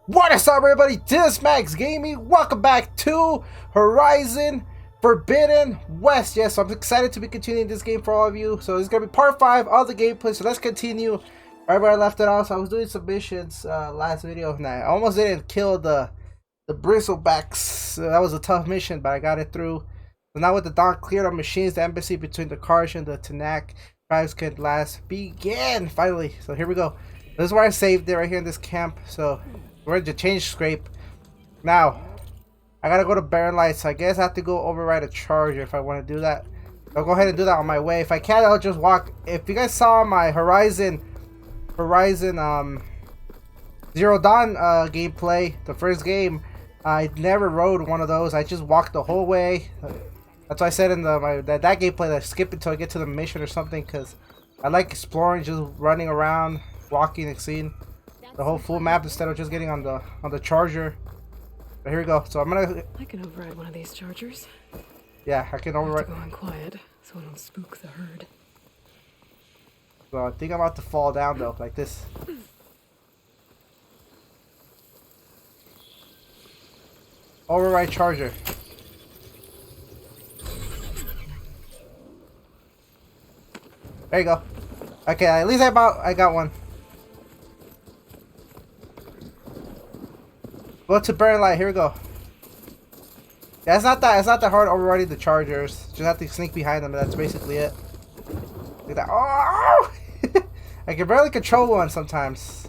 What is up, everybody? DizMaxGaming. Welcome back to Horizon Forbidden West. Yes, I'm excited to be continuing this game for all of you. So it's gonna be part 5 of the gameplay. So let's continue right where I left it off. So I was doing submissions last video, and I almost didn't kill the bristlebacks. So that was a tough mission, but I got it through. So now with the dawn cleared of machines, the embassy between the Karsh and the Tanak tribes can last begin. Finally, so here we go. This is where I saved it, right here in this camp. So we're going to change scrape. Now, I gotta go to Barren Lights. So I guess I have to go override a charger if I want to do that. I'll go ahead and do that on my way. If I can't, I'll just walk. If you guys saw my Horizon Zero Dawn gameplay, the first game, I never rode one of those. I just walked the whole way. That's why I said in that gameplay that I skip until I get to the mission or something, because I like exploring, just running around, walking and seeing the whole full map instead of just getting on the charger. But here we go. So I can override one of these chargers. Yeah, I can override. Go on quiet so I don't spook the herd. So I think I'm about to fall down though, like this. Override charger. There you go. Okay, at least I got one. Go to Barren Light. Here we go. Yeah, it's not that hard overriding the chargers. Just have to sneak behind them, and that's basically it. Look at that. Oh! I can barely control one sometimes.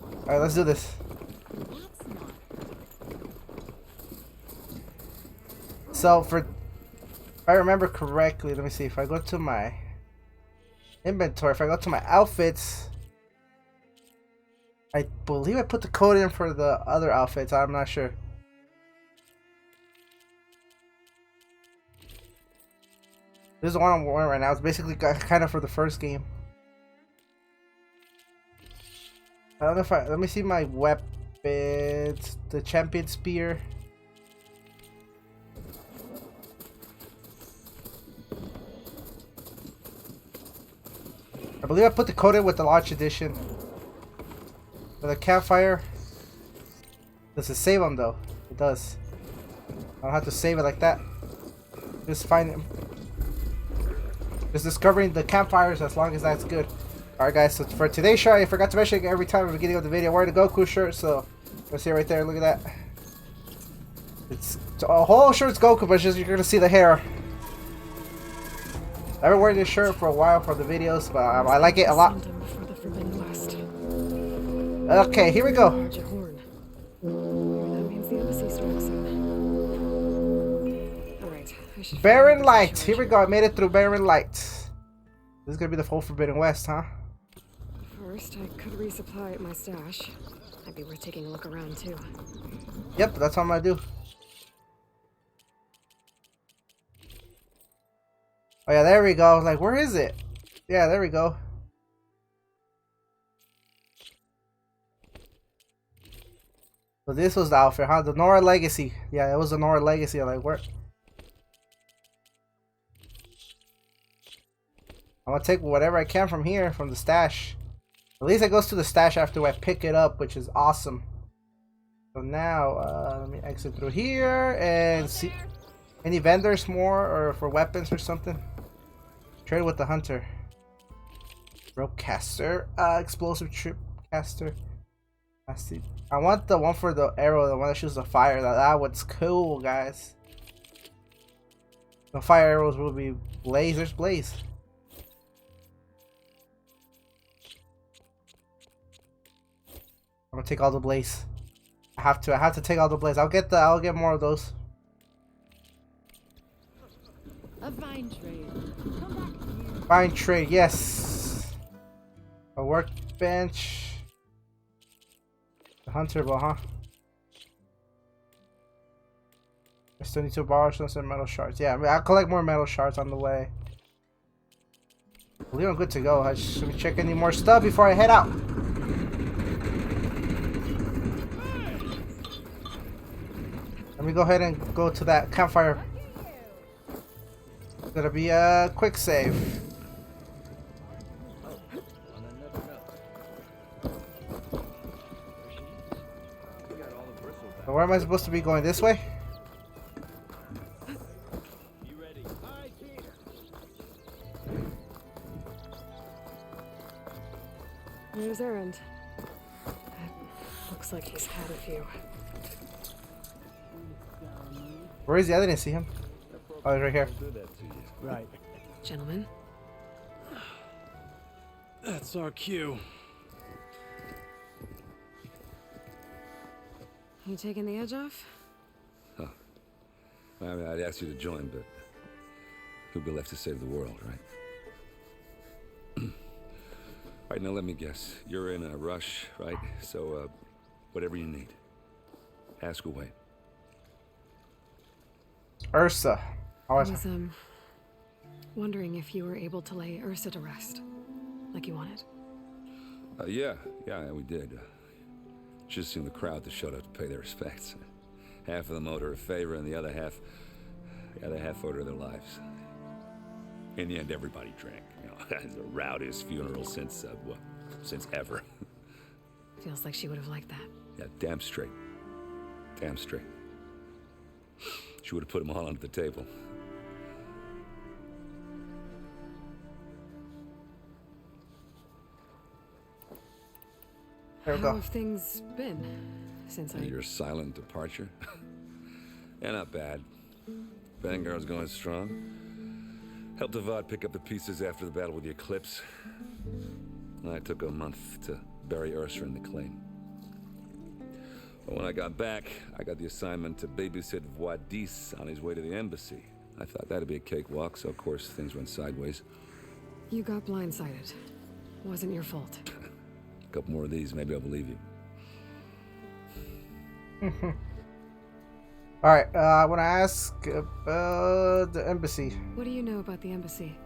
All right, let's do this. So if I remember correctly, let me see. If I go to my inventory, if I go to my outfits, I believe I put the code in for the other outfits. I'm not sure. This is the one I'm wearing right now. It's basically kind of for the first game. I don't know if let me see my weapons. The champion spear. I believe I put the code in with the launch edition. For the campfire. Does it save them though? It does. I don't have to save it like that. Just discovering the campfires as long as that's good. Alright guys, so for today's show, I forgot to mention every time at the beginning of the video, I'm wearing the Goku shirt, so let's see right there, look at that. It's a whole shirt's Goku, but just you're gonna see the hair. I've been wearing this shirt for a while for the videos, but I like it a lot. Okay, here we go. Barren Light. Here we go. I made it through Barren Light. This is gonna be the whole Forbidden West, huh? First, I could resupply at my stash. Might be worth taking a look around too. Yep, that's what I'm gonna do. Oh yeah, there we go. Like, where is it? Yeah, there we go. So this was the outfit, huh? The Nora Legacy. Yeah, it was the Nora Legacy. I'm like, where? I'm gonna take whatever I can from here, from the stash. At least it goes to the stash after I pick it up, which is awesome. So now, let me exit through here and see any vendors more or for weapons or something. Trade with the hunter. Rope caster, explosive trip caster. I want the one for the arrow, the one that shoots the fire. That one's cool, guys. The fire arrows will be Blaze. There's Blaze. I'm gonna take all the Blaze. I have to take all the Blaze. I'll get more of those. A fine trade. Fine trade, yes. A workbench. The hunter bow, huh? I still need to borrow some metal shards. Yeah, I mean, I'll collect more metal shards on the way. I believe I'm good to go. I should check any more stuff before I head out. Let me go ahead and go to that campfire. It's gonna be a quick save. where am I supposed to be going? This way? Here's Errand. Looks like he's had a few. Where is he? I didn't see him. Oh, he's right here. Right. Gentlemen, That's our cue. you taking the edge off? I mean, I'd ask you to join, but who'll be left to save the world, right? All right, now let me guess. You're in a rush, right? So, whatever you need, ask away. Ursa. I was, wondering if you were able to lay Ursa to rest, like you wanted. Yeah, we did. Just seen the crowd that showed up to pay their respects. Half of them owed her a favor, and the other half owed her their lives. In the end, everybody drank. You know, it's the rowdiest funeral since ever. Feels like she would have liked that. Yeah, damn straight. Damn straight. She would have put them all under the table. There we How go. have things been since I... Your silent departure? Yeah, not bad. Vanguard's going strong. Helped Avad pick up the pieces after the battle with the Eclipse. And I took a month to bury Ursa in the claim. But when I got back, I got the assignment to babysit Wadis on his way to the embassy. I thought that'd be a cakewalk, so of course things went sideways. You got blindsided. Wasn't your fault. A couple more of these, maybe I'll believe you. Alright, I want to ask the embassy. What do you know about the embassy?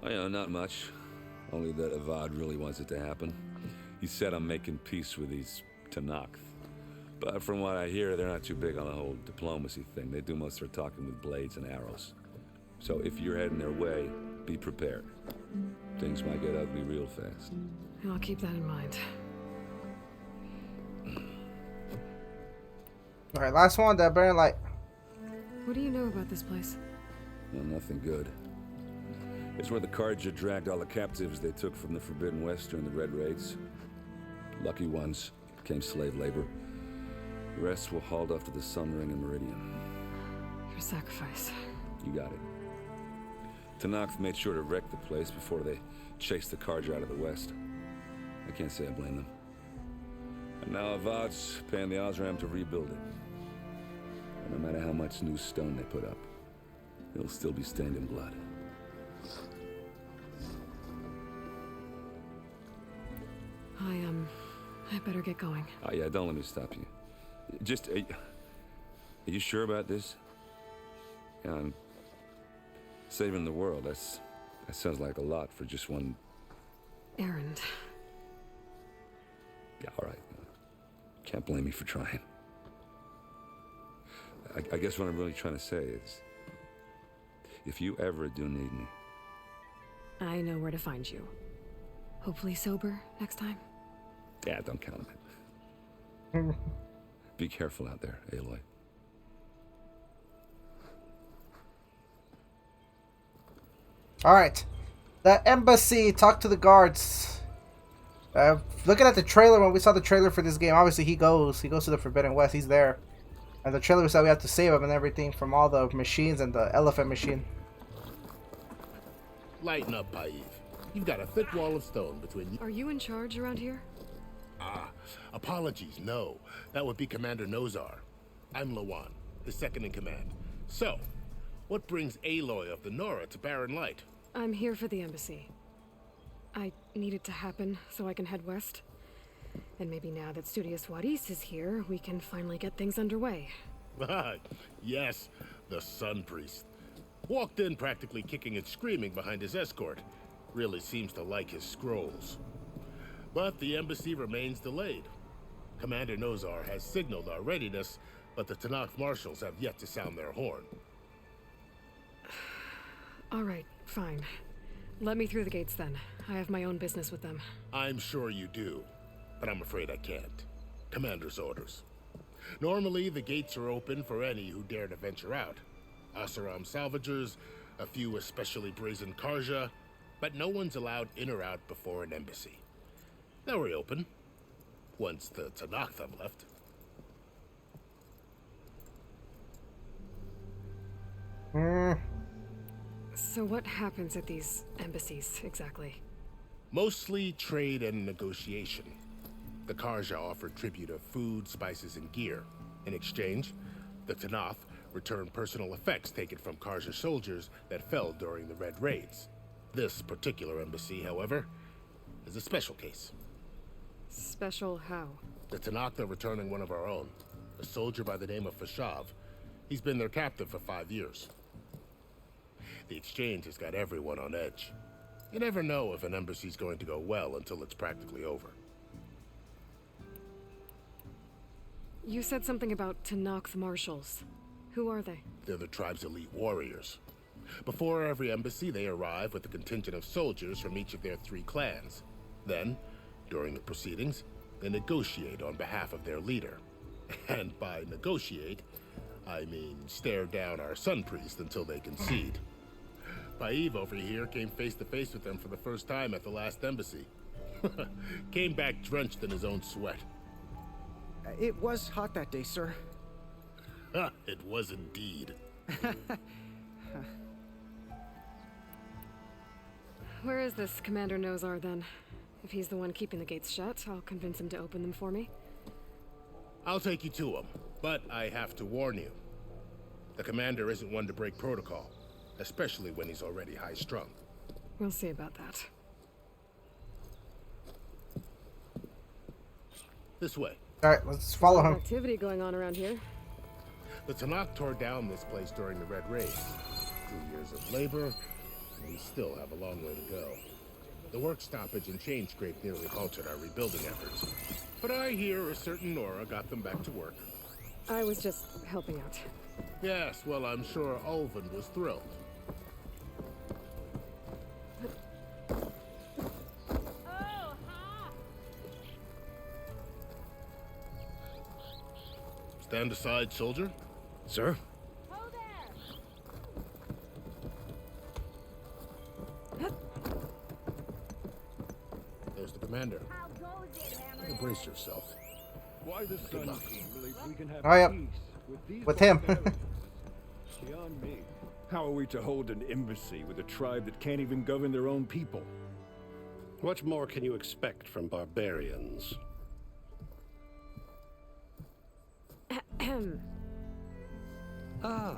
Well, you know, not much. Only that Avad really wants it to happen. He said I'm making peace with these Tanakh. But from what I hear, they're not too big on the whole diplomacy thing. They do most of their talking with blades and arrows. So if you're heading their way, be prepared. Things might get ugly real fast. I'll keep that in mind. Alright, last one, that burning light. What do you know about this place? Well, nothing good. It's where the Carja dragged all the captives they took from the Forbidden West during the Red Raids. Lucky ones became slave labor. The rest were hauled off to the Sun Ring and Meridian. Your sacrifice. You got it. Tanakh made sure to wreck the place before they chased the Carja out of the West. I can't say I blame them. And now Avad's paying the Osram to rebuild it. And no matter how much new stone they put up, it'll still be stained in blood. I better get going. Oh yeah, don't let me stop you. Just, are you sure about this? Yeah, I'm saving the world. That sounds like a lot for just one. Errand. Yeah, all right. Can't blame me for trying. I guess what I'm really trying to say is, if you ever do need me. I know where to find you. Hopefully sober next time. Yeah, don't count on it. Be careful out there, Aloy. Alright. The embassy. Talk to the guards. Looking at the trailer, when we saw the trailer for this game, obviously he goes to the Forbidden West. He's there. And the trailer said we have to save him and everything from all the machines and the elephant machine. Lighten up, Paiv. You've got a thick wall of stone between you. Are you in charge around here? Apologies, no. That would be Commander Nozar. I'm Lawan, his second in command. So, what brings Aloy of the Nora to Barren Light? I'm here for the embassy. I need it to happen so I can head west. And maybe now that Studious Wadis is here, we can finally get things underway. Yes, the Sun Priest. Walked in practically kicking and screaming behind his escort. Really seems to like his scrolls. But the embassy remains delayed. Commander Nozar has signaled our readiness, but the Tanakh marshals have yet to sound their horn. All right, fine. Let me through the gates then. I have my own business with them. I'm sure you do, but I'm afraid I can't. Commander's orders. Normally, the gates are open for any who dare to venture out. Asaram salvagers, a few especially brazen Karja, but no one's allowed in or out before an embassy. They'll reopen once the Tanakh have left. So what happens at these embassies, exactly? Mostly trade and negotiation. The Karja offered tribute of food, spices, and gear. In exchange, the Tanakh returned personal effects taken from Karja soldiers that fell during the Red Raids. This particular embassy, however, is a special case. Special how? The Tanakh are returning one of our own, a soldier by the name of Fashav. He's been their captive for 5 years. The exchange has got everyone on edge. You never know if an embassy's going to go well until it's practically over. You said something about Tanakh marshals. Who are they? They're the tribe's elite warriors. Before every embassy, they arrive with a contingent of soldiers from each of their 3 clans. Then, during the proceedings, they negotiate on behalf of their leader. And by negotiate, I mean stare down our sun priest until they concede. Paev over here came face to face with them for the first time at the last embassy. Came back drenched in his own sweat. It was hot that day, sir. It was indeed. Where is this Commander Nozar, then? If he's the one keeping the gates shut, I'll convince him to open them for me. I'll take you to him, but I have to warn you. The commander isn't one to break protocol, especially when he's already high-strung. We'll see about that. This way. Alright, let's follow him. Activity going on around here. The Tanakh tore down this place during the Red Raids. 2 years of labor, and we still have a long way to go. The work stoppage and chain scrape nearly halted our rebuilding efforts. But I hear a certain Nora got them back to work. I was just helping out. Yes, well, I'm sure Ulvin was thrilled. Stand aside, soldier. Sir? There's the commander. Brace yourself. Why the sun believes we can have Oh, yep. peace with these With him. barbarians? Beyond me. How are we to hold an embassy with a tribe that can't even govern their own people? What more can you expect from barbarians? Ah.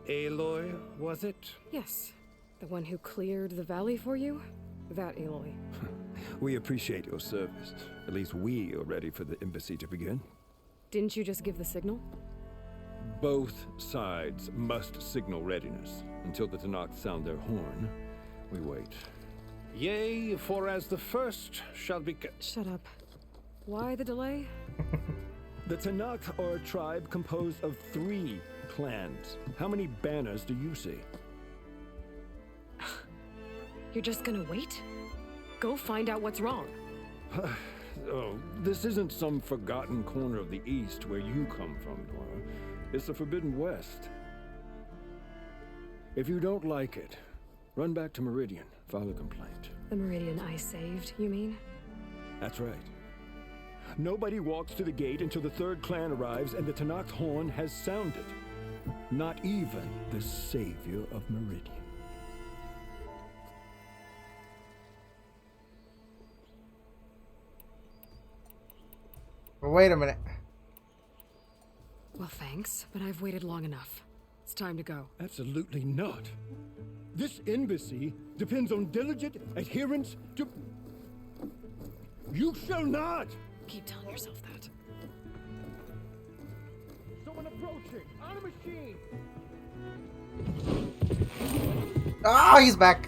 Aloy, was it? Yes. The one who cleared the valley for you? That Aloy. We appreciate your service. At least we are ready for the embassy to begin. Didn't you just give the signal? Both sides must signal readiness. Until the Tanakh sound their horn, we wait. Yea, for as the first shall be... Shut up. Why the delay? The Tanakh are a tribe composed of 3 clans. How many banners do you see? You're just gonna wait? Go find out what's wrong. Oh, this isn't some forgotten corner of the East where you come from, Nora. It's the Forbidden West. If you don't like it, run back to Meridian, file a complaint. The Meridian I saved, you mean? That's right. Nobody walks to the gate until the 3rd clan arrives and the Tanakh's horn has sounded. Not even the savior of Meridian. Wait a minute. Well, thanks, but I've waited long enough. It's time to go. Absolutely not. This embassy depends on diligent adherence to... You shall not! Keep telling yourself that. Someone approaching! On a machine! Oh, he's back.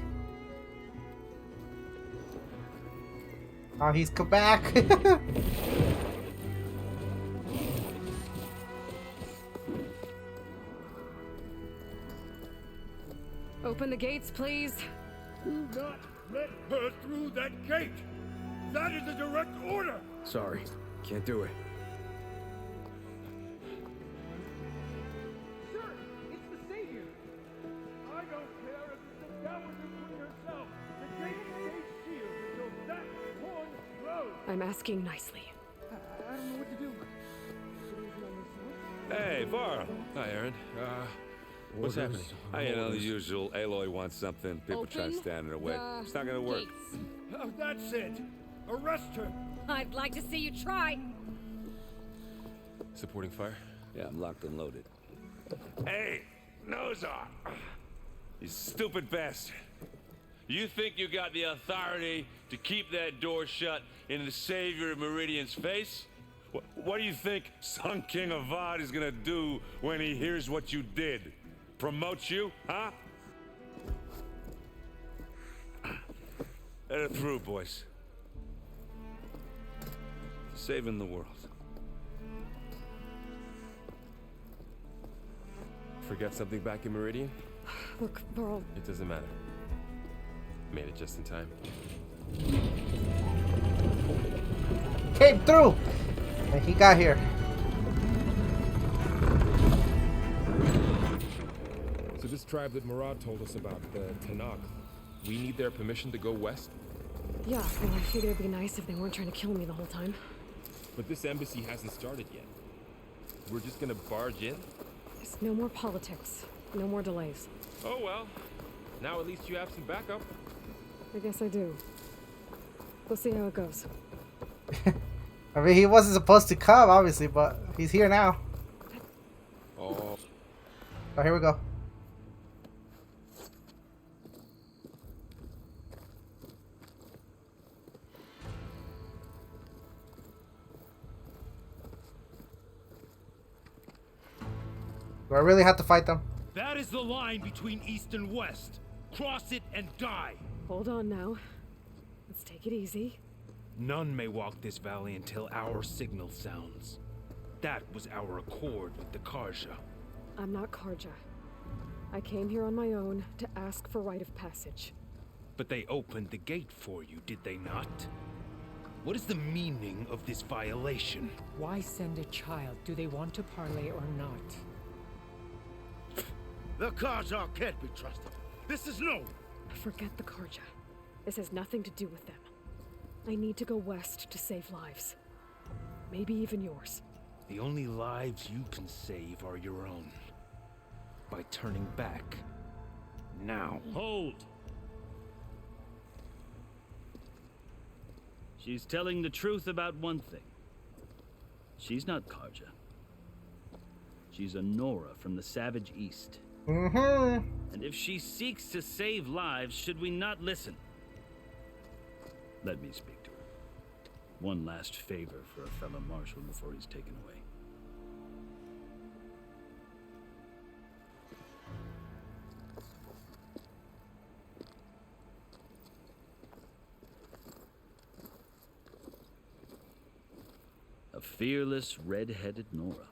Oh, he's come back. Open the gates, please. Do not let her through that gate! That is a direct order! Sorry, can't do it. I'm asking nicely. I don't know what to do. Hey, Varl. Hi, Aaron. What's happening? You know, the usual. Aloy wants something. People try to Open stand in her way. the It's not gonna work. gates. Oh, that's it. Arrest her. I'd like to see you try. Supporting fire? Yeah, I'm locked and loaded. Hey, nose off. You stupid bastard. You think you got the authority to keep that door shut in the savior of Meridian's face? What do you think Sun King Avad is gonna do when he hears what you did? Promote you, huh? Let it through, boys. Saving the world. Forget something back in Meridian? Look, Varl, It doesn't matter. Made it just in time. Came through! And he got here. So this tribe that Murad told us about, the Tanakh, we need their permission to go west? yeah, well, I figured it'd be nice if they weren't trying to kill me the whole time. But this embassy hasn't started yet. We're just gonna barge in? There's no more politics. No more delays. Oh well. Now at least you have some backup. I guess I do. We'll see how it goes. I mean, he wasn't supposed to come, obviously, but he's here now. Oh. Oh, here we go. Do I really have to fight them? That is the line between East and West. Cross it and die. Hold on now. Let's take it easy. None may walk this valley until our signal sounds. That was our accord with the Karja. I'm not Karja. I came here on my own to ask for rite of passage. But they opened the gate for you, did they not? What is the meaning of this violation? Why send a child? Do they want to parley or not? The Karja can't be trusted. This is known. Forget the Karja. This has nothing to do with them. I need to go west to save lives. Maybe even yours. The only lives you can save are your own. By turning back. Now. Hold! She's telling the truth about one thing. She's not Karja. She's a Nora from the Savage East. Mm-hmm. And if she seeks to save lives, should we not listen? Let me speak to her. One last favor for a fellow marshal before he's taken away. A fearless, red-headed Nora.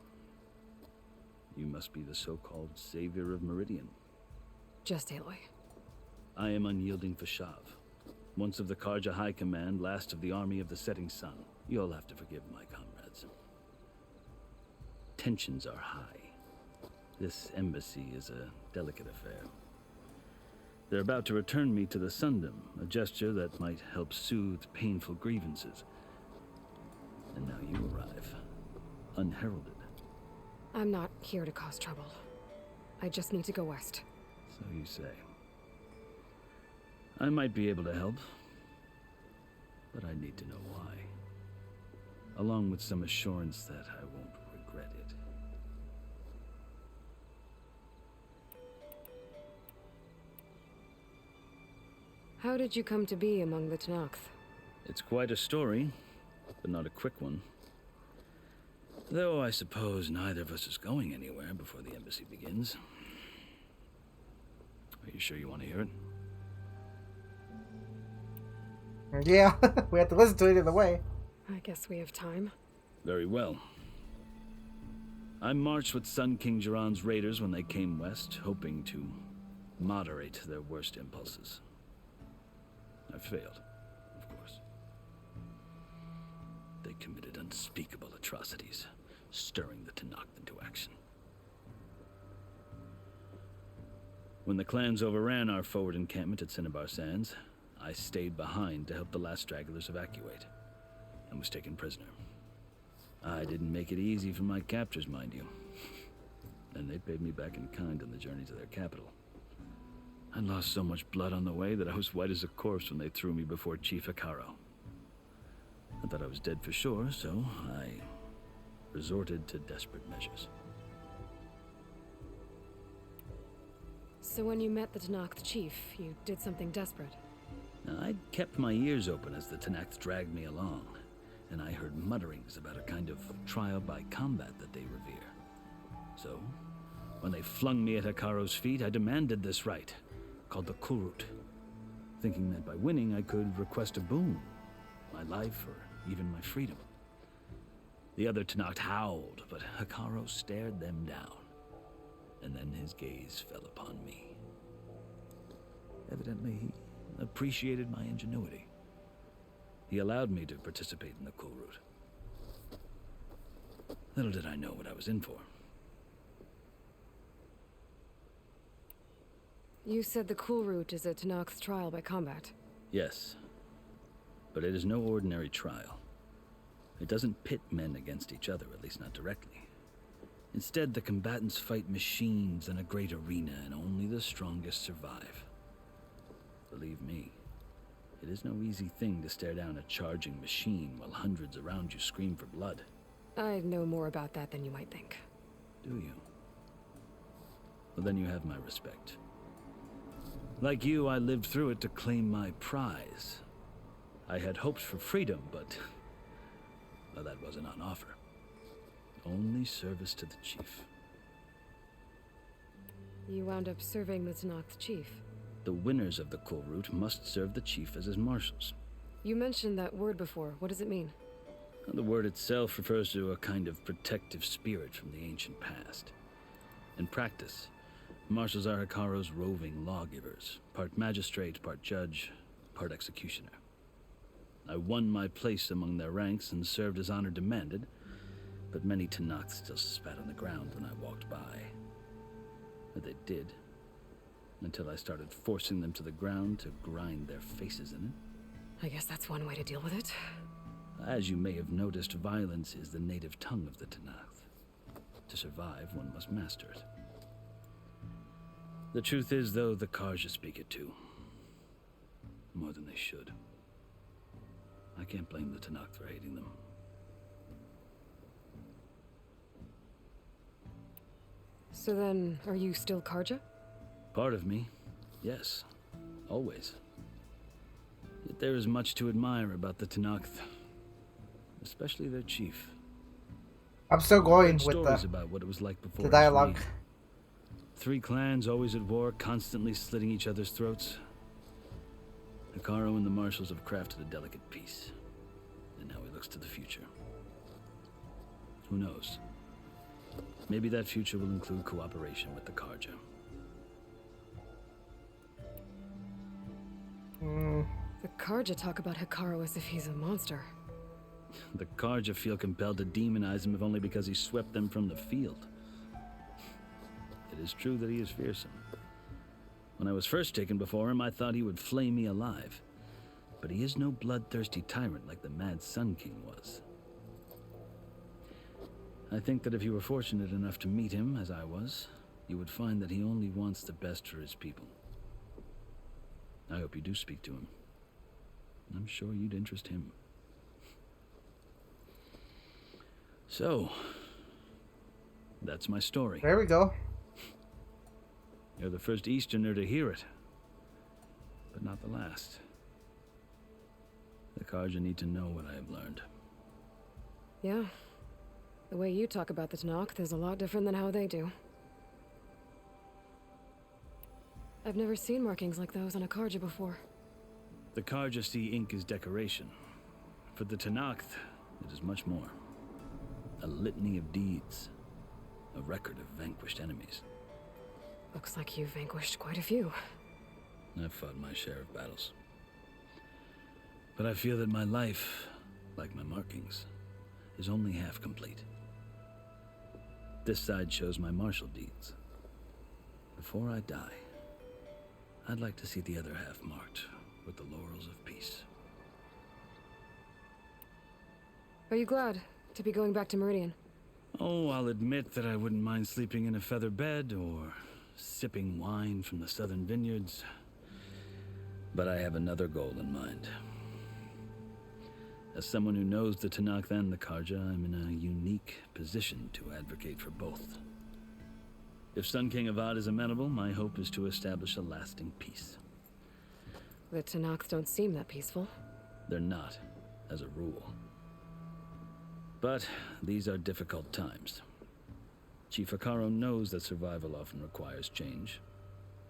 You must be the so-called savior of Meridian. Just Aloy. I am unyielding Fashav. Once of the Karja High Command, last of the army of the setting sun. You'll have to forgive my comrades. Tensions are high. This embassy is a delicate affair. They're about to return me to the Sundom, a gesture that might help soothe painful grievances. And now you arrive, unheralded. I'm not here to cause trouble. I just need to go west. So you say. I might be able to help, but I need to know why. Along with some assurance that I won't regret it. How did you come to be among the Tanakh? It's quite a story, but not a quick one. Though I suppose neither of us is going anywhere before the embassy begins. Are you sure you want to hear it? Yeah, we have to listen to it either way. I guess we have time. Very well. I marched with Sun King Jiran's raiders when they came west, hoping to moderate their worst impulses. I failed, of course. They committed unspeakable atrocities, stirring the Tanakh into action. When the clans overran our forward encampment at Cinnabar Sands, I stayed behind to help the last stragglers evacuate. and was taken prisoner. I didn't make it easy for my captors, mind you. And they paid me back in kind on the journey to their capital. I lost so much blood on the way that I was white as a corpse when they threw me before Chief Hikaro. I thought I was dead for sure, so I resorted to desperate measures. So when you met the Tenakth chief, you did something desperate? I'd kept my ears open as the Tenakth dragged me along, and I heard mutterings about a kind of trial by combat that they revere. So, when they flung me at Hikaro's feet, I demanded this right, called the Kulrut, thinking that by winning I could request a boon, my life or even my freedom. The other Tenakth howled, but Hikaro stared them down, and then his gaze fell upon me. Evidently, he appreciated my ingenuity. He allowed me to participate in the Kulrut. Little did I know what I was in for. You said the Kulrut is a Tenakth's trial by combat. Yes, but it is no ordinary trial. It doesn't pit men against each other, at least not directly. Instead, the combatants fight machines in a great arena, and only the strongest survive. Believe me, it is no easy thing to stare down a charging machine while hundreds around you scream for blood. I know more about that than you might think. Do you? Well, then you have my respect. Like you, I lived through it to claim my prize. I had hopes for freedom, but well, that wasn't on offer. Only service to the chief. You wound up serving the Tenakth chief. The winners of the Kulrut must serve the chief as his marshals. You mentioned that word before. What does it mean? The word itself refers to a kind of protective spirit from the ancient past. In practice, marshals are Hikaro's roving lawgivers, part magistrate, part judge, part executioner. I won my place among their ranks and served as honor demanded, but many Tenakth still spat on the ground when I walked by. But they did, until I started forcing them to the ground to grind their faces in it. I guess that's one way to deal with it. As you may have noticed, violence is the native tongue of the Tenakth. To survive, one must master it. The truth is, though, the Karja speak it too. More than they should. I can't blame the Tenakth for hating them. So then, are you still Karja? Part of me, yes. Always. Yet there is much to admire about the Tenakth. Especially their chief. I'm still going with stories about what it was like before the dialogue. 3 clans always at war, constantly slitting each other's throats. Hikaro and the marshals have crafted a delicate peace, and now he looks to the future. Who knows? Maybe that future will include cooperation with the Karja. The Karja talk about Hikaro as if he's a monster. The Karja feel compelled to demonize him if only because he swept them from the field. It is true that he is fearsome. When I was first taken before him, I thought he would flay me alive. But he is no bloodthirsty tyrant like the Mad Sun King was. I think that if you were fortunate enough to meet him, as I was, you would find that he only wants the best for his people. I hope you do speak to him. I'm sure you'd interest him. So, that's my story. There we go. You're the first Easterner to hear it, but not the last. The Karja need to know what I have learned. Yeah. The way you talk about the Tenakth is a lot different than how they do. I've never seen markings like those on a Karja before. The Karja see ink as decoration. For the Tenakth, it is much more. A litany of deeds. A record of vanquished enemies. Looks like you've vanquished quite a few. I've fought my share of battles. But I feel that my life, like my markings, is only half complete. This side shows my martial deeds. Before I die, I'd like to see the other half marked with the laurels of peace. Are you glad to be going back to Meridian? Oh, I'll admit that I wouldn't mind sleeping in a feather bed or sipping wine from the southern vineyards. But I have another goal in mind. As someone who knows the Tanakh and the Karja, I'm in a unique position to advocate for both. If Sun King Avad is amenable, my hope is to establish a lasting peace. The Tanakhs don't seem that peaceful. They're not, as a rule. But these are difficult times. Chief Akaro knows that survival often requires change,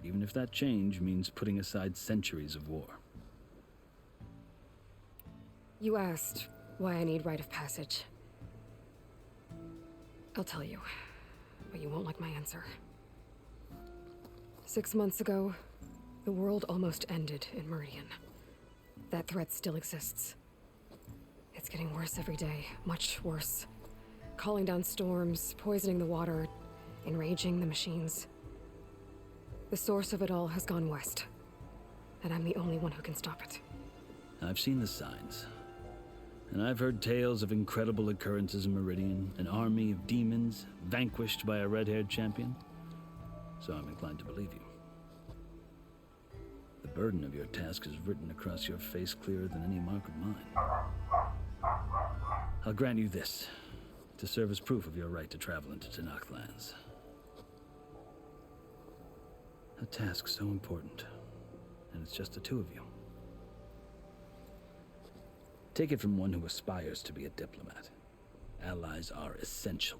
even if that change means putting aside centuries of war. You asked why I need rite of passage. I'll tell you, but you won't like my answer. 6 months ago, the world almost ended in Meridian. That threat still exists. It's getting worse every day, much worse. Calling down storms, poisoning the water, enraging the machines. The source of it all has gone west, and I'm the only one who can stop it. I've seen the signs, and I've heard tales of incredible occurrences in Meridian, an army of demons vanquished by a red-haired champion, so I'm inclined to believe you. The burden of your task is written across your face clearer than any mark of mine. I'll grant you this, to serve as proof of your right to travel into Tanakh lands. A task so important, and it's just the two of you. Take it from one who aspires to be a diplomat. Allies are essential.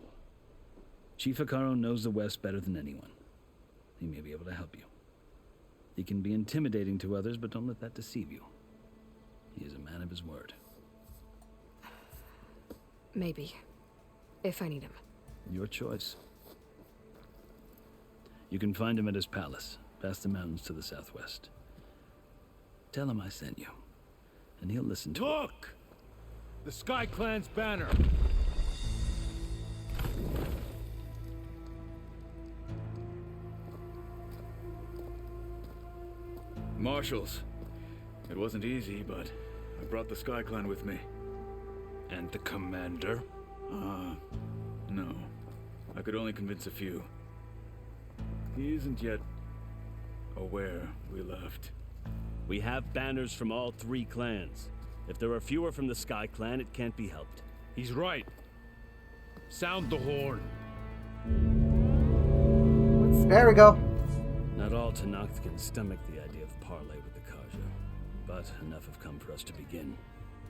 Chief Akaro knows the West better than anyone. He may be able to help you. He can be intimidating to others, but don't let that deceive you. He is a man of his word. Maybe. If I need him. Your choice. You can find him at his palace, past the mountains to the southwest. Tell him I sent you, and he'll listen to it. Look! The Sky Clan's banner! Marshals. It wasn't easy, but I brought the Sky Clan with me. And the commander? No. I could only convince a few. He isn't yet aware we left. We have banners from all 3 clans. If there are fewer from the Sky Clan, it can't be helped. He's right. Sound the horn. There we go. Not all Tanakh can stomach the idea of parley with the Karja, but enough have come for us to begin.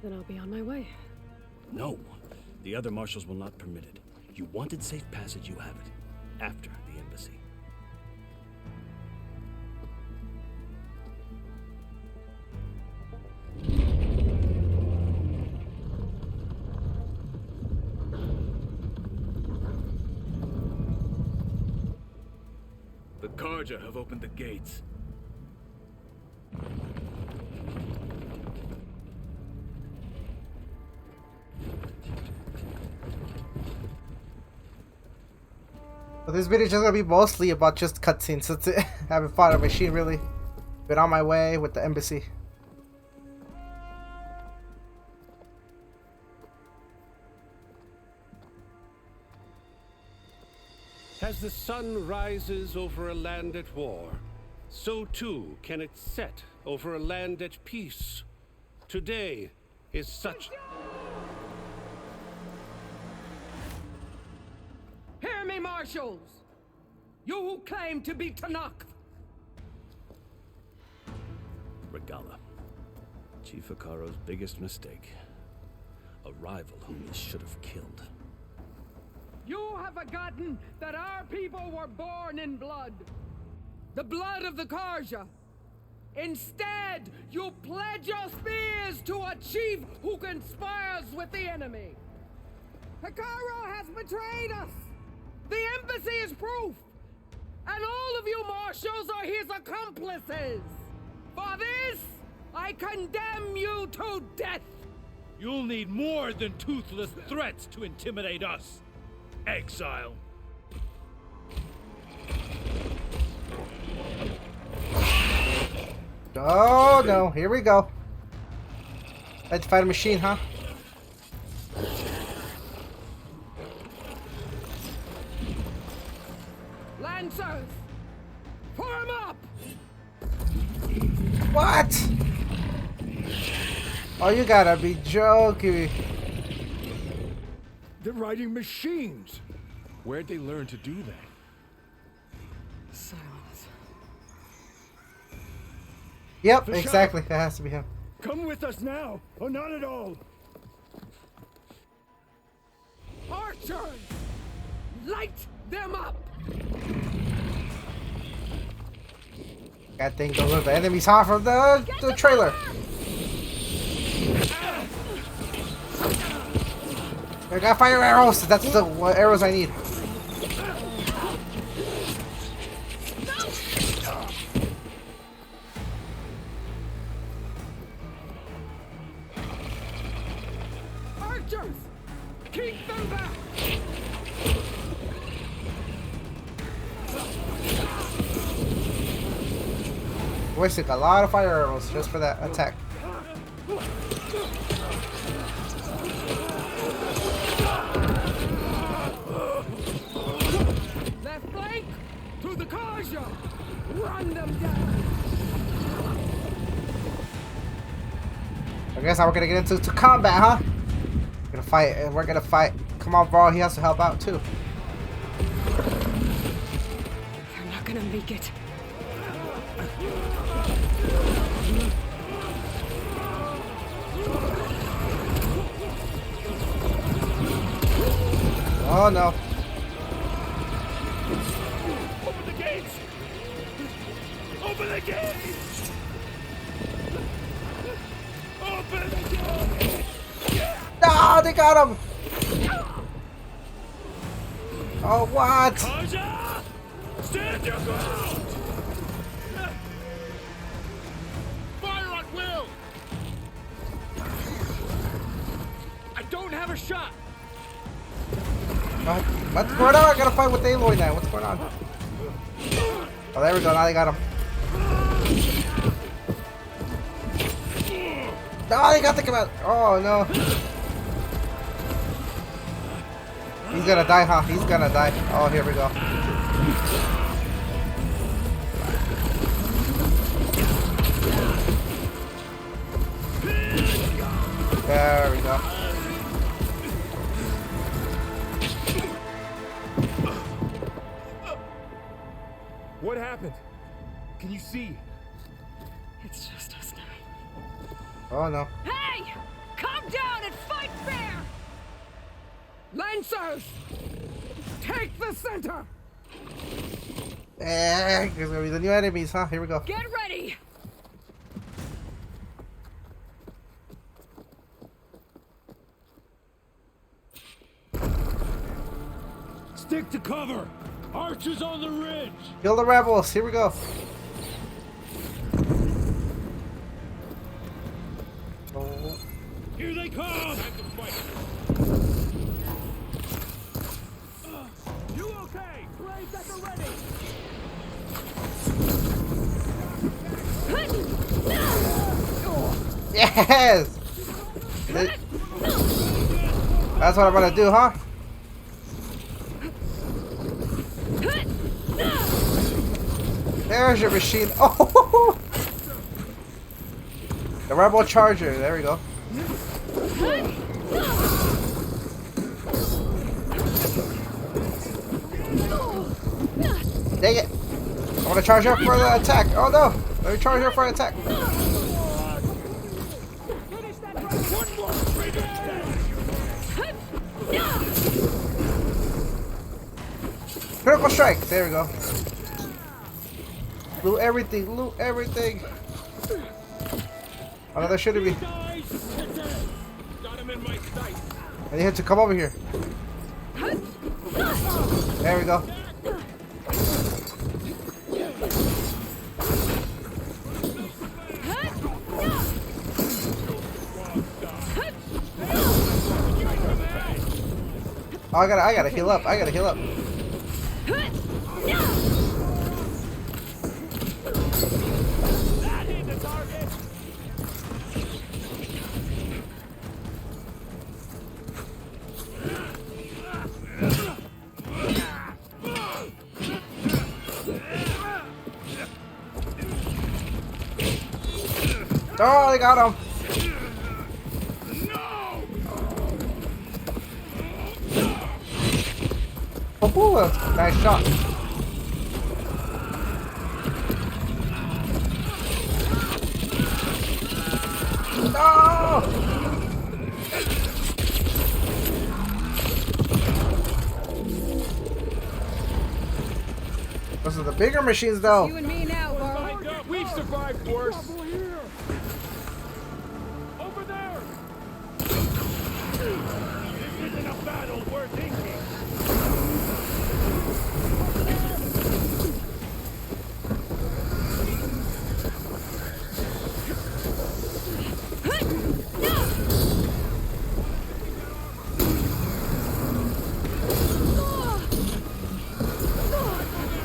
Then I'll be on my way. No, the other marshals will not permit it. You wanted safe passage, you have it. After the embassy. The Karja have opened the gates. But this video is just gonna be mostly about just cutscenes. That's it. I haven't fought a machine really. Been on my way with the embassy. As the sun rises over a land at war, so too can it set over a land at peace. Today is such... Hear me, marshals! You who claim to be Tanakh! Regala. Chief Akaro's biggest mistake. A rival whom he should have killed. You have forgotten that our people were born in blood. The blood of the Karja. Instead, you pledge your spears to a chief who conspires with the enemy. Akaro has betrayed us. The embassy is proof. And all of you marshals are his accomplices. For this, I condemn you to death. You'll need more than toothless threats to intimidate us. Exile. Oh no, here we go. Let's fight a machine, huh? Lancers! Form up! What? Oh, you gotta be joking. They're riding machines. Where'd they learn to do that? Silence. Yep, The shot. exactly. That has to be him. Come with us now, or not at all. Archers! Light them up! That thing goes with the enemies hot from the trailer. I got fire arrows. That's the arrows I need. Archers! Keep them back! Wasted a lot of fire arrows just for that attack. Left flank! To the Karja! Run them down! I guess now we're gonna get into combat, huh? We're gonna fight, and we're gonna fight. Come on, bro. He has to help out too. They're not gonna make it. Oh no. Open the gates! Open the gates! Open the gates! No, they got him. Oh, what? Karja! Stand your ground! Fire at will! I don't have a shot! What's going on? I gotta fight with Aloy now. What's going on? Oh, there we go. Now they got him. No, they got the command. Oh, no. He's gonna die, huh? He's gonna die. Oh, here we go. There we go. What happened? Can you see? It's just us now. Oh, no. Hey! Calm down and fight fair! Lancers! Take the center! Eh, there's gonna be the new enemies, huh? Here we go. Get ready! Stick to cover! Archers on the ridge! Kill the rebels. Here we go. Oh. Here they come! You okay? Blades at the ready! Yes! That's what I'm gonna do, huh? There's your machine. Oh! The rebel charger. There we go. Dang it! I want to charge her for the attack. Oh no! Let me charge her for an attack. Critical strike. There we go. Loot everything. Loot everything. Oh no, there shouldn't be. Got him in my sights. I need him to come over here. There we go. Oh, I gotta heal up. I gotta heal up. Oh, they got him. Oh, nice shot. No! Those are the bigger machines, though. You and me now, Carl. We've survived worse. Over there. This isn't a battle worth thinking.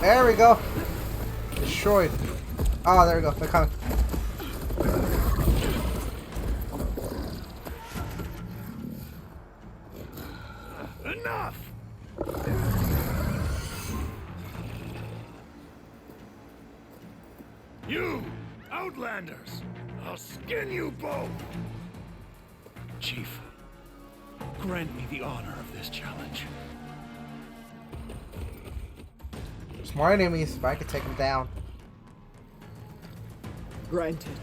There we go. Destroyed. Oh, there we go. They're coming. Enough! You, Outlanders! I'll skin you both! Chief, grant me the honor of this challenge. There's more enemies, but I can take them down. Granted.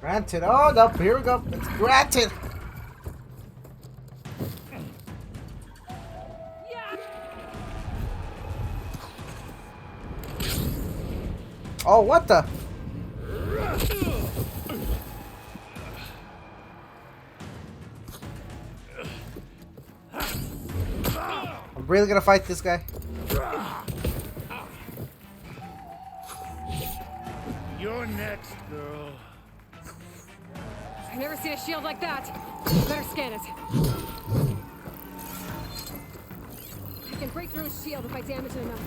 Granted. Oh, no. Here we go. It's granted. Oh, what the? I'm really gonna fight this guy. You're next, girl. I've never seen a shield like that. Better scan it. I can break through a shield if I damage it enough.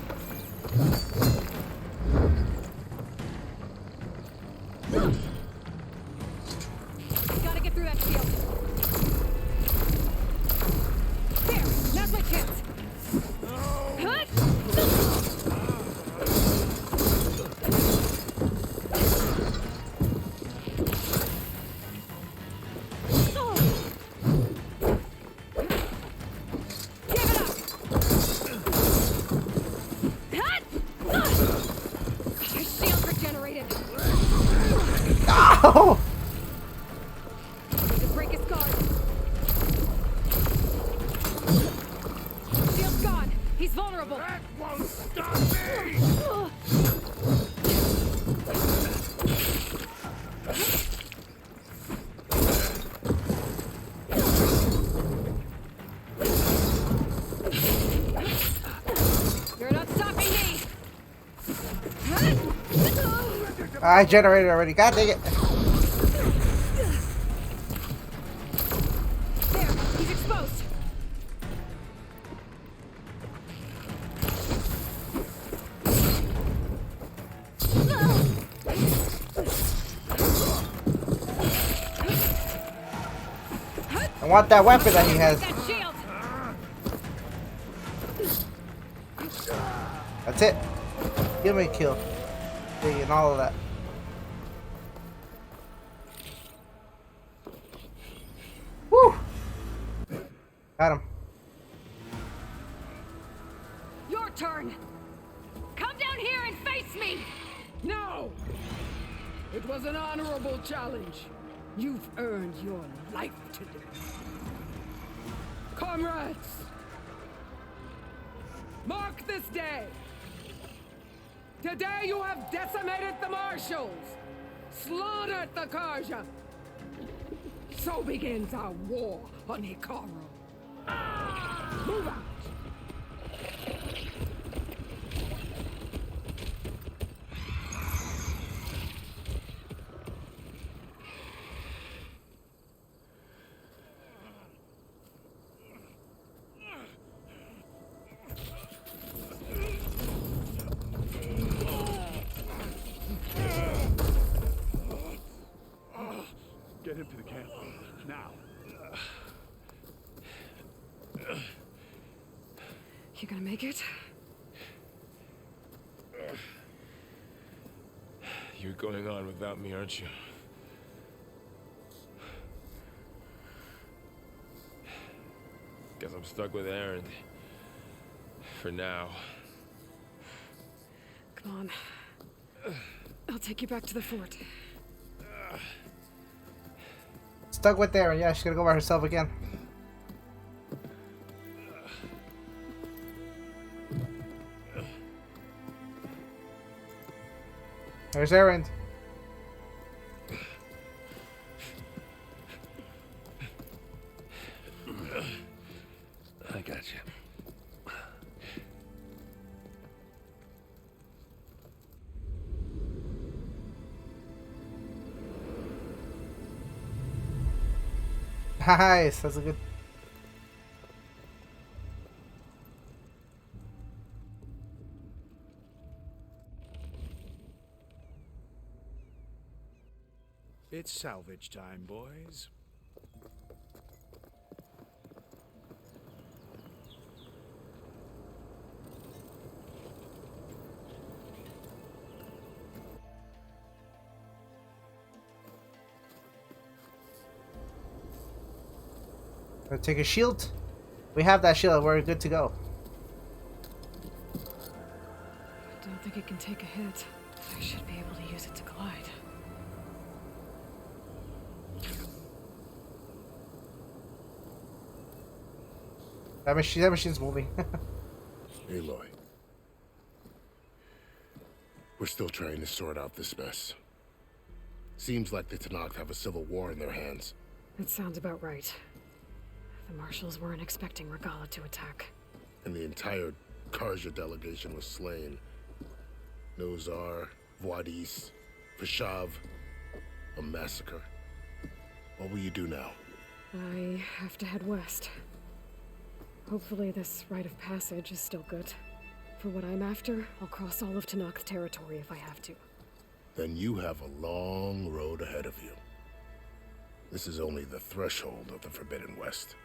Gotta get through that shield. There! Now's my chance! Hut! Oh! Need to break his guard. Shield's gone. He's vulnerable. That won't stop me! You're not stopping me. I generated already. God dang it. There, he's exposed. I want that weapon that he has. That shield. That's it. Give me a kill. And all of that. Woo! Got him. Your turn. Come down here and face me. No! It was an honorable challenge. You've earned your life today. Comrades! Mark this day! Today you have decimated the Marshals, slaughtered the Karja. So begins our war on Hikaru. Move out! Get him to the camp. Now. You gonna make it? You're going on without me, aren't you? Guess I'm stuck with Aaron. For now. Come on. I'll take you back to the fort. Stuck with Aaron. Yeah, she's gonna go by herself again. There's Aaron. I got you. Nice. That's a good. It's salvage time, boys. Take a shield. We have that shield. We're good to go. I don't think it can take a hit. I should be able to use it to glide. That machine's moving. Aloy. We're still trying to sort out this mess. Seems like the Tenakth have a civil war in their hands. That sounds about right. The marshals weren't expecting Regalla to attack. And the entire Karja delegation was slain. Nozar, Voidis, Vashav. A massacre. What will you do now? I have to head west. Hopefully this rite of passage is still good. For what I'm after, I'll cross all of Tenakth territory if I have to. Then you have a long road ahead of you. This is only the threshold of the Forbidden West.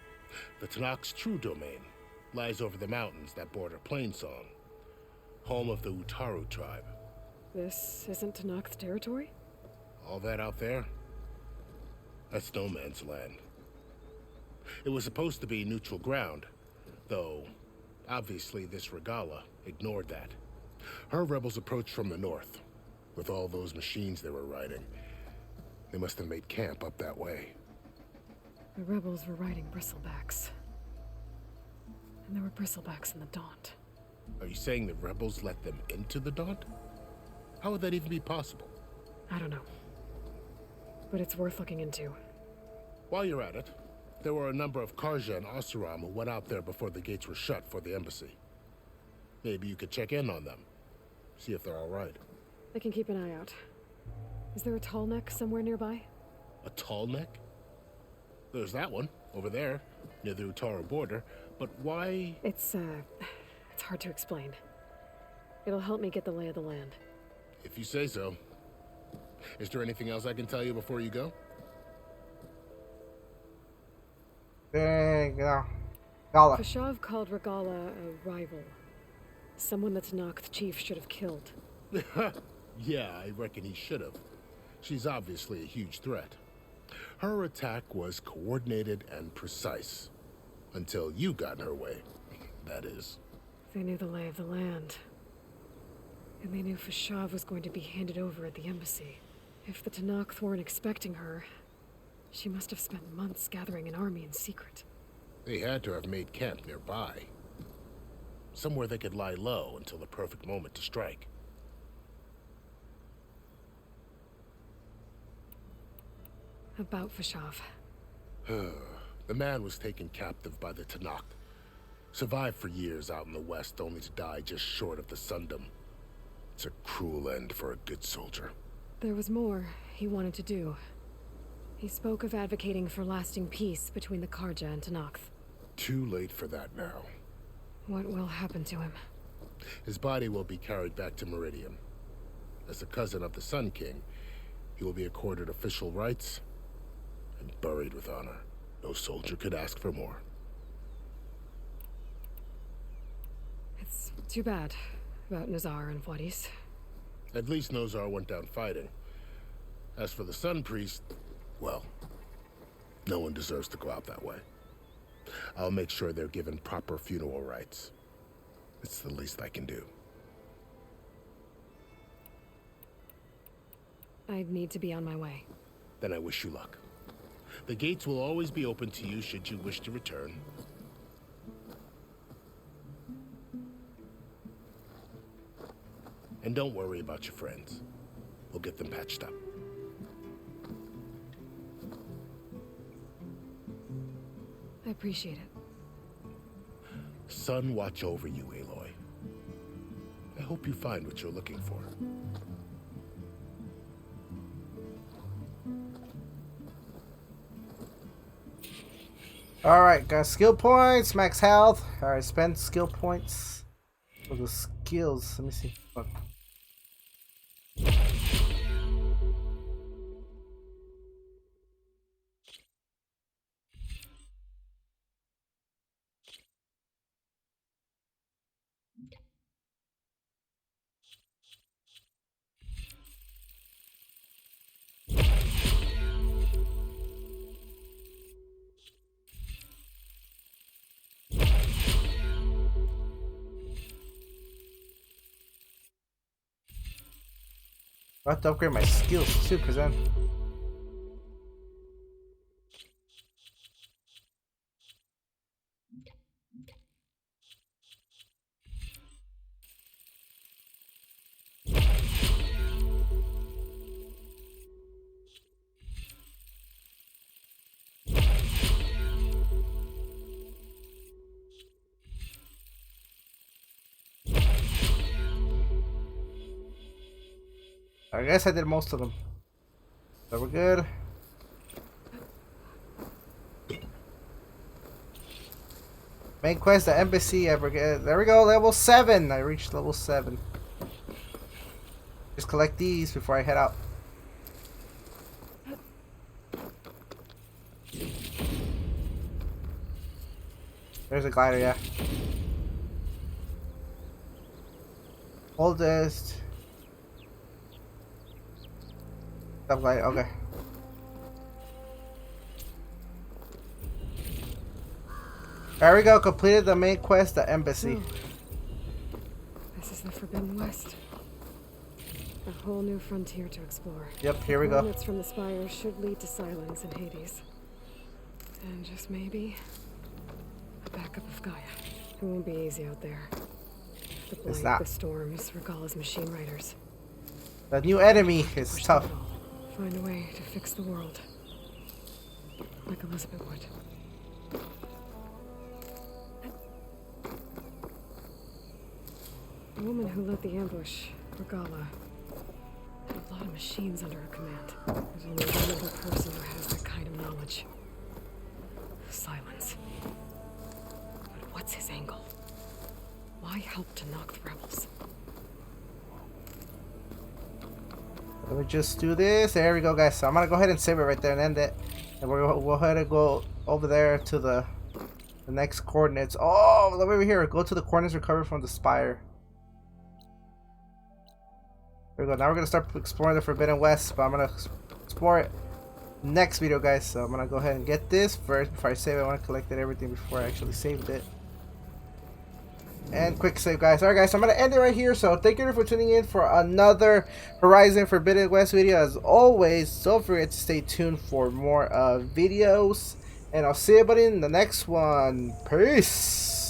The Tenakth's true domain lies over the mountains that border Plainsong, home of the Utaru tribe. This isn't Tenakth territory? All that out there? That's no man's land. It was supposed to be neutral ground, though obviously this Regalla ignored that. Her rebels approached from the north, with all those machines they were riding. They must have made camp up that way. The rebels were riding bristlebacks. And there were bristlebacks in the Daunt. Are you saying the rebels let them into the Daunt? How would that even be possible? I don't know. But it's worth looking into. While you're at it, there were a number of Karja and Oseram who went out there before the gates were shut for the embassy. Maybe you could check in on them. See if they're all right. I can keep an eye out. Is there a tall neck somewhere nearby? A tall neck? There's that one, over there, near the Utaru border, but why? It's hard to explain. It'll help me get the lay of the land. If you say so. Is there anything else I can tell you before you go? There you go. Gala. Vashav called Regalla a rival. Someone the Tenakth chief should have killed. Yeah, I reckon he should have. She's obviously a huge threat. Her attack was coordinated and precise. Until you got in her way, that is. They knew the lay of the land. And they knew Vashav was going to be handed over at the embassy. If the Tenakth weren't expecting her, she must have spent months gathering an army in secret. They had to have made camp nearby. Somewhere they could lie low until the perfect moment to strike. About Vashav. The man was taken captive by the Tenakth. Survived for years out in the west, only to die just short of the Sundom. It's a cruel end for a good soldier. There was more he wanted to do. He spoke of advocating for lasting peace between the Karja and Tenakth. Too late for that now. What will happen to him? His body will be carried back to Meridian. As a cousin of the Sun King, he will be accorded official rights and buried with honor. No soldier could ask for more. It's too bad about Nozar and Voidis. At least Nozar went down fighting. As for the Sun Priest, well, no one deserves to go out that way. I'll make sure they're given proper funeral rites. It's the least I can do. I'd need to be on my way. Then I wish you luck. The gates will always be open to you should you wish to return. And don't worry about your friends. We'll get them patched up. I appreciate it. Sun watch over you, Aloy. I hope you find what you're looking for. Alright, got skill points, max health. Alright, spend skill points for the skills. Let me see. Look. I have to upgrade my skills too, because then. I guess I did most of them. So we're good. Main quest, the embassy. There we go, level 7. I reached level 7. Just collect these before I head out. There's a glider, yeah. Hold this. Stop glider, okay. There we go, completed the main quest, the embassy. This is the Forbidden West. A whole new frontier to explore. Yep, here we go. Coordinates from the spire should lead to Silence and Hades. And just maybe a backup of Gaia. It won't be easy out there. The blight, not. the storms, Regala's machine riders. The new enemy is Push tough. them all. Find a way to fix the world. Like Elizabeth would. The woman who led the ambush, Regala, had a lot of machines under her command. There's only one other person who has that kind of knowledge. Silence. But what's his angle? Why help to knock the rebels? Let me just do this. There we go, guys. So I'm gonna go ahead and save it right there and end it. And we'll go ahead and go over there to the next coordinates. Oh, look over here. Go to the coordinates recovered from the spire. There we go. Now we're gonna start exploring the Forbidden West, but I'm gonna explore it next video, guys. So I'm gonna go ahead and get this first before I save it. I want to collect everything before I actually saved it. And quick save, guys. Alright, guys, so I'm going to end it right here. So thank you for tuning in for another Horizon Forbidden West video. As always, don't forget to stay tuned for more videos. And I'll see everybody in the next one. Peace.